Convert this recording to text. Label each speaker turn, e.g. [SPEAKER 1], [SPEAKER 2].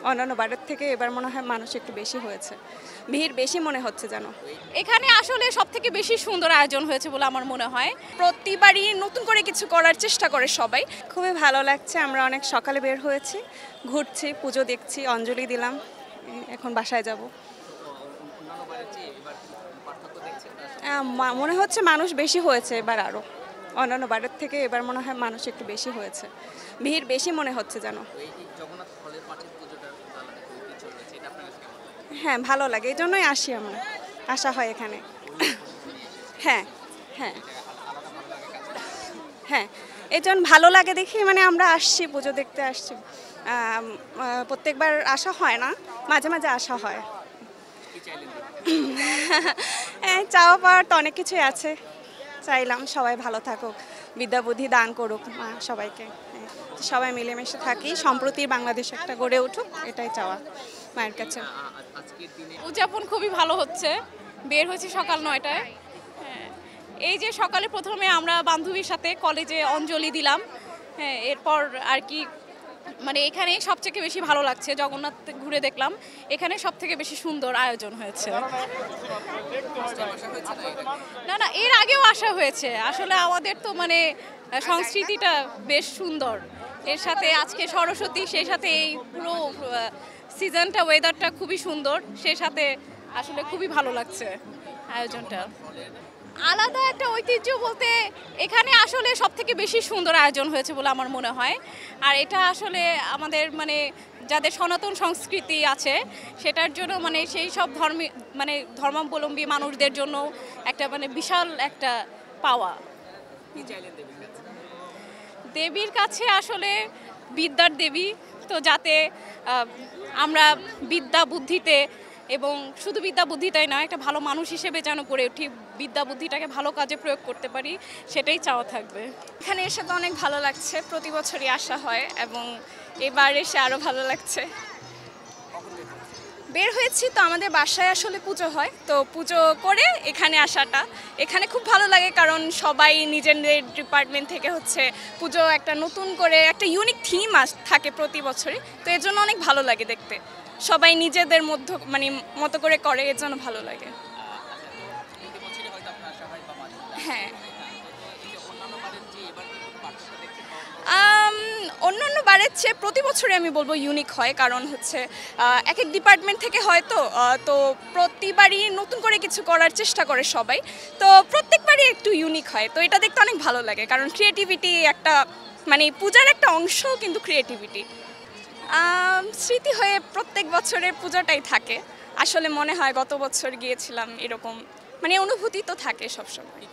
[SPEAKER 1] অন্যান্য বারের থেকে এবার মনে হয় মানুষ একটু বেশি হয়েছে, ভিড় বেশি মনে হচ্ছে যেন।
[SPEAKER 2] এখানে আসলে সবথেকে বেশি সুন্দর আয়োজন হয়েছে বলে আমার মনে হয়।
[SPEAKER 1] প্রতিবারই নতুন করে কিছু করার চেষ্টা করে সবাই, খুবই ভালো লাগছে। আমরা অনেক সকালে বের হয়েছি, ঘুরছি, পুজো দেখছি, অঞ্জলি দিলাম, এখন বাসায় যাব। মনে হচ্ছে মানুষ বেশি হয়েছে এবার, আরও অন্যান্য বারের থেকে এবার মনে হয় মানুষ একটু বেশি হয়েছে, ভিড় বেশি মনে হচ্ছে যেন। হ্যাঁ, ভালো লাগে, এই জন্যই আসি, আমরা আসা হয় এখানে। হ্যাঁ হ্যাঁ হ্যাঁ, এই জন্য ভালো লাগে দেখি, মানে আমরা আসছি, পুজো দেখতে আসছি। প্রত্যেকবার আসা হয় না, মাঝে মাঝে আসা হয়। হ্যাঁ, চাওয়া পাওয়ার তো অনেক কিছুই আছে, চাইলাম সবাই ভালো থাকুক, বিদ্যা বুদ্ধি দান করুক মা সবাইকে। হ্যাঁ, সবাই মিলেমিশে থাকি, সম্প্রতির বাংলাদেশ একটা গড়ে উঠুক, এটাই চাওয়া মায়ের কাছে।
[SPEAKER 2] উদযাপন খুবই ভালো হচ্ছে। বের হয়েছি সকাল 9টায়। হ্যাঁ, এই যে সকালে প্রথমে আমরা বান্ধবীর সাথে কলেজে অঞ্জলি দিলাম। হ্যাঁ, এরপর আর কি মানে এখানে সবথেকে বেশি ভালো লাগছে, জগন্নাথ ঘুরে দেখলাম, এখানে সবথেকে বেশি সুন্দর আয়োজন হয়েছে। না না, এর আগেও আসা হয়েছে। আসলে আমাদের তো মানে সংস্কৃতিটা বেশ সুন্দর। এর সাথে আজকে সরস্বতী, সেই সাথে এই পুরো সিজনটা, ওয়েদারটা খুবই সুন্দর, সেই সাথে আসলে খুবই ভালো লাগছে আয়োজনটা। আলাদা একটা ঐতিহ্য বলতে এখানে আসলে সবথেকে বেশি সুন্দর আয়োজন হয়েছে বলে আমার মনে হয়। আর এটা আসলে আমাদের মানে যাদের সনাতন সংস্কৃতি আছে সেটার জন্য, মানে সেই সব ধর্মাবলম্বী মানুষদের জন্য একটা মানে বিশাল একটা পাওয়া। দেবীর কাছে আসলে বিদ্যার দেবী, তো যাতে আমরা বিদ্যা বুদ্ধিতে, এবং শুধু বিদ্যা বুদ্ধিটাই নয়, একটা ভালো মানুষ হিসেবে যেন গড়ে উঠি, বিদ্যা বুদ্ধিটাকে ভালো কাজে প্রয়োগ করতে পারি, সেটাই চাওয়া থাকবে।
[SPEAKER 1] এখানে এসে তো অনেক ভালো লাগছে, প্রতি বছরই আসা হয় এবং এবার এসে আরও ভালো লাগছে। বের হয়েছি তো, আমাদের বাসায় আসলে পুজো হয়, তো পুজো করে এখানে আসাটা এখানে খুব ভালো লাগে, কারণ সবাই নিজেদের ডিপার্টমেন্ট থেকে হচ্ছে পুজো একটা নতুন করে একটা ইউনিক থিম থাকে প্রতি বছরই, তো এর জন্য অনেক ভালো লাগে দেখতে, সবাই নিজেদের মতো করে করে, এর জন্য ভালো লাগে। হ্যাঁ, অন্যান্য বারের চেয়ে প্রতি বছরই আমি বলবো ইউনিক হয়, কারণ হচ্ছে এক এক ডিপার্টমেন্ট থেকে হয়, তো প্রতিবারই নতুন করে কিছু করার চেষ্টা করে সবাই, তো প্রত্যেকবারই একটু ইউনিক হয়, তো এটা দেখতে অনেক ভালো লাগে, কারণ ক্রিয়েটিভিটি একটা মানে পূজার একটা অংশ, কিন্তু ক্রিয়েটিভিটি স্মৃতি হয়ে প্রত্যেক বছরের পুজোটাই থাকে। আসলে মনে হয় গত বছর গিয়েছিলাম, এরকম মানে অনুভূতি তো থাকে সবসময়।